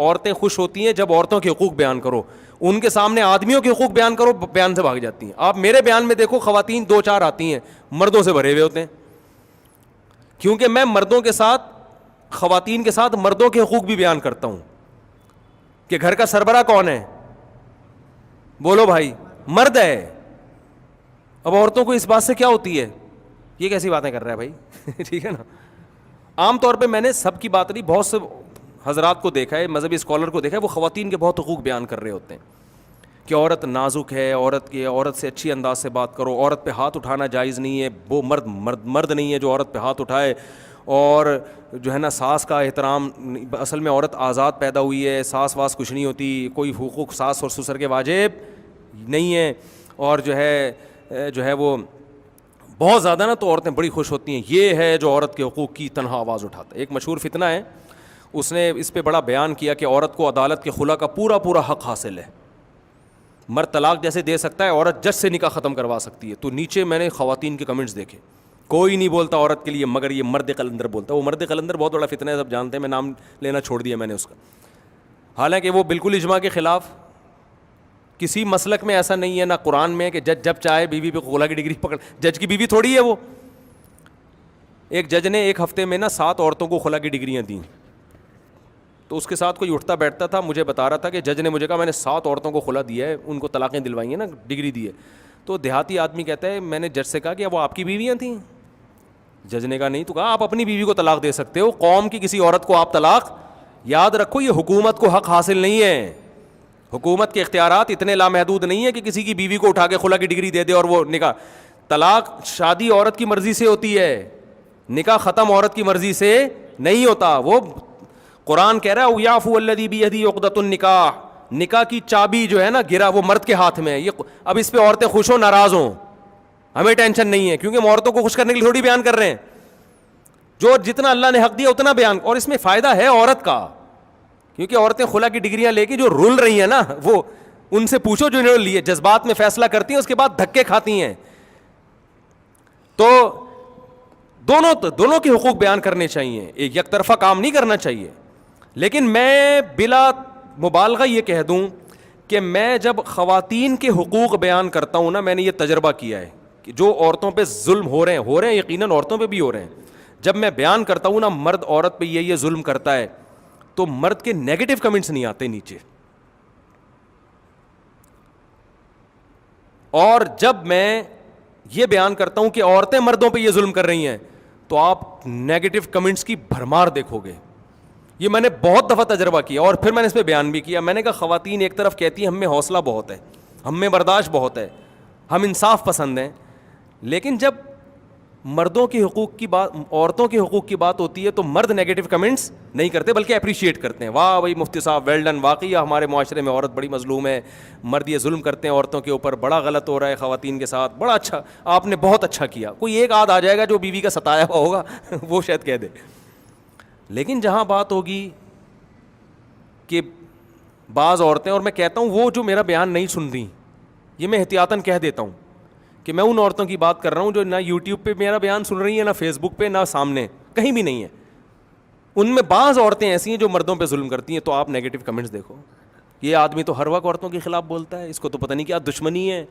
عورتیں خوش ہوتی ہیں جب عورتوں کے حقوق بیان کرو. ان کے سامنے آدمیوں کے حقوق بیان کرو, بیان سے بھاگ جاتی ہیں. آپ میرے بیان میں دیکھو, خواتین 2-4 آتی ہیں, مردوں سے بھرے ہوئے ہوتے ہیں, کیونکہ میں مردوں کے ساتھ, خواتین کے ساتھ مردوں کے حقوق بھی بیان کرتا ہوں کہ گھر کا سربراہ کون ہے, بولو بھائی, مرد ہے. اب عورتوں کو اس بات سے کیا ہوتی ہے, یہ کیسی باتیں کر رہا ہے بھائی ٹھیک ہے نا. عام طور پہ میں نے سب کی بات نہیں, بہت سے حضرات کو دیکھا ہے, مذہبی اسکالر کو دیکھا ہے, وہ خواتین کے بہت حقوق بیان کر رہے ہوتے ہیں کہ عورت نازک ہے, عورت سے اچھی انداز سے بات کرو, عورت پہ ہاتھ اٹھانا جائز نہیں ہے, وہ مرد نہیں ہے جو عورت پہ ہاتھ اٹھائے, اور جو ہے نا ساس کا احترام, اصل میں عورت آزاد پیدا ہوئی ہے, ساس واس کچھ نہیں ہوتی, کوئی حقوق ساس اور سسر کے واجب نہیں ہے. اور جو ہے وہ بہت زیادہ نا, تو عورتیں بڑی خوش ہوتی ہیں. یہ ہے جو عورت کے حقوق کی تنہا آواز اٹھاتا ہے. ایک مشہور فتنہ ہے, اس نے اس پہ بڑا بیان کیا کہ عورت کو عدالت کے خلا کا پورا حق حاصل ہے. مرد طلاق جیسے دے سکتا ہے, عورت جج سے نکاح ختم کروا سکتی ہے. تو نیچے میں نے خواتین کے کمنٹس دیکھے, کوئی نہیں بولتا عورت کے لیے مگر یہ مرد قلندر بولتا ہے. وہ مرد قلندر بہت بڑا فتنہ ہے, سب جانتے ہیں, میں نام لینا چھوڑ دیا میں نے اس کا. حالانکہ وہ بالکل اجماع کے خلاف, کسی مسلک میں ایسا نہیں ہے, نہ قرآن میں کہ جج جب چاہے بیوی پہ خلا کی ڈگری پکڑ, جج کی بیوی تھوڑی ہے وہ. ایک جج نے ایک ہفتے میں نا 7 عورتوں کو خلا کی ڈگریاں دیں. تو اس کے ساتھ کوئی اٹھتا بیٹھتا تھا, مجھے بتا رہا تھا کہ جج نے مجھے کہا میں نے 7 عورتوں کو خلا دیا ہے, ان کو طلاقیں دلوائی ہیں نا, ڈگری دی ہے. تو دیہاتی آدمی کہتا ہے میں نے جج سے کہا کہ وہ آپ کی بیویاں تھیں؟ جج نے کہا نہیں. تو کہا آپ اپنی بیوی کو طلاق دے سکتے ہو, قوم کی کسی عورت کو آپ طلاق, یاد رکھو یہ حکومت کو حق حاصل نہیں ہے. حکومت کے اختیارات اتنے لامحدود نہیں ہے کہ کسی کی بیوی کو اٹھا کے خلا کی ڈگری دے دے اور وہ نکاح. طلاق شادی عورت کی مرضی سے ہوتی ہے, نکاح ختم عورت کی مرضی سے نہیں ہوتا. وہ قرآن کہہ رہا ہے یعفو الذی بیدہ عقدۃ النکاح, نکاح کی چابی جو ہے نا گرا وہ مرد کے ہاتھ میں ہے. یہ اب اس پہ عورتیں خوش ہوں ناراض ہوں, ہمیں ٹینشن نہیں ہے, کیونکہ ہم عورتوں کو خوش کرنے کے لیے تھوڑی بیان کر رہے ہیں. جو جتنا اللہ نے حق دیا اتنا بیان, اور اس میں فائدہ ہے عورت کا, کیونکہ عورتیں خلا کی ڈگریاں لے کے جو رول رہی ہیں نا, وہ ان سے پوچھو جو انہوں نے لیے, جذبات میں فیصلہ کرتی ہیں, اس کے بعد دھکے کھاتی ہیں. تو دونوں کے حقوق بیان کرنے چاہیے, ایک یک طرفہ کام نہیں کرنا چاہیے. لیکن میں بلا مبالغہ یہ کہہ دوں کہ میں جب خواتین کے حقوق بیان کرتا ہوں نا, میں نے یہ تجربہ کیا ہے کہ جو عورتوں پہ ظلم ہو رہے ہیں یقیناً عورتوں پہ بھی ہو رہے ہیں. جب میں بیان کرتا ہوں نا مرد عورت پہ یہ ظلم کرتا ہے, تو مرد کے نیگیٹو کمنٹس نہیں آتے نیچے. اور جب میں یہ بیان کرتا ہوں کہ عورتیں مردوں پہ یہ ظلم کر رہی ہیں, تو آپ نیگیٹو کمنٹس کی بھرمار دیکھو گے. یہ میں نے بہت دفعہ تجربہ کیا, اور پھر میں نے اس پہ بیان بھی کیا. میں نے کہا خواتین ایک طرف کہتی ہیں ہم میں حوصلہ بہت ہے, ہم میں برداشت بہت ہے, ہم انصاف پسند ہیں, لیکن جب مردوں کے حقوق کی بات, عورتوں کے حقوق کی بات ہوتی ہے تو مرد نیگیٹو کمنٹس نہیں کرتے بلکہ اپریشیٹ کرتے ہیں. واہ بھائی مفتی صاحب ویل ڈن, واقعی ہمارے معاشرے میں عورت بڑی مظلوم ہے, مرد یہ ظلم کرتے ہیں عورتوں کے اوپر, بڑا غلط ہو رہا ہے خواتین کے ساتھ, بڑا اچھا, آپ نے بہت اچھا کیا. کوئی ایک آدھ آ جائے گا جو بیوی کا ستایا ہوا ہوگا وہ شاید کہہ دے. لیکن جہاں بات ہوگی کہ بعض عورتیں, اور میں کہتا ہوں وہ جو میرا بیان نہیں سن رہی, یہ میں احتیاطاً کہہ دیتا ہوں کہ میں ان عورتوں کی بات کر رہا ہوں جو نہ یوٹیوب پہ میرا بیان سن رہی ہیں, نہ فیس بک پہ, نہ سامنے کہیں بھی نہیں ہے. ان میں بعض عورتیں ایسی ہیں جو مردوں پہ ظلم کرتی ہیں, تو آپ نیگیٹو کمنٹس دیکھو, یہ آدمی تو ہر وقت عورتوں کے خلاف بولتا ہے, اس کو تو پتہ نہیں کیا دشمنی ہے,